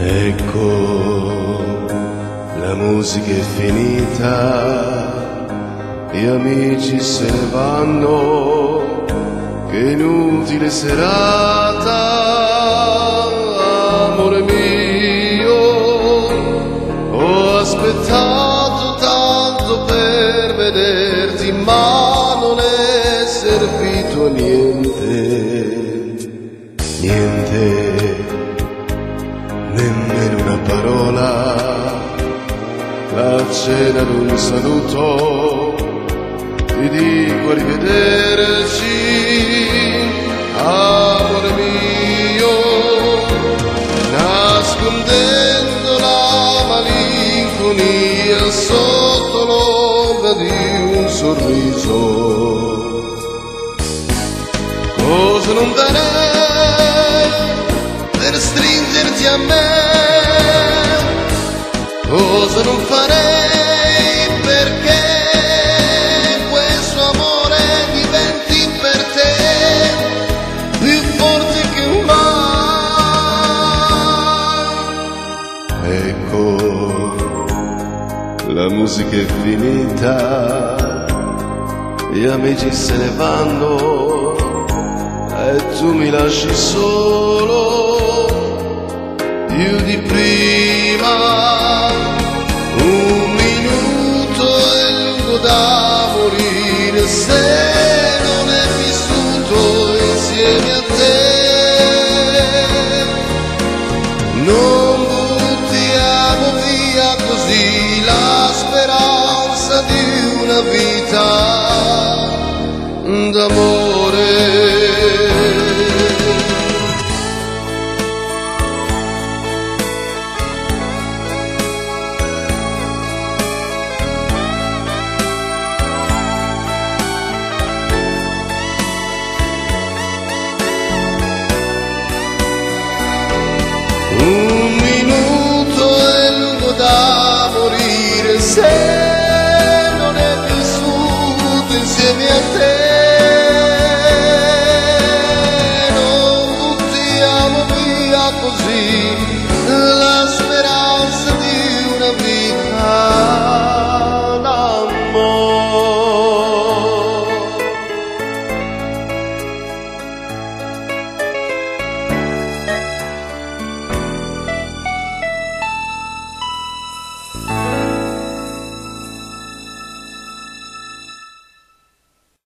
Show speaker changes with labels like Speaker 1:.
Speaker 1: Ecco, la musica è finita, gli amici se ne vanno, che inutile serata, amore mio, ho aspettato tanto per vederti, ma non è servito a niente, niente, nemmeno una parola, la cena d'un saluto, ti dico arrivederci, amore mio, nascondendo la malinconia sotto l'ombra di un sorriso. Cosa non darei per stringerti a me, cosa non farei perché questo amore diventi per te più forte che mai. Ecco, la musica è finita, gli amici se ne vanno e tu mi lasci solo più di prima. Un minuto è lungo da morire se non è vissuto insieme a te. Non buttiamo via così la speranza di una vita d'amore. Un minuto è lungo da morire se non è vissuto insieme a te.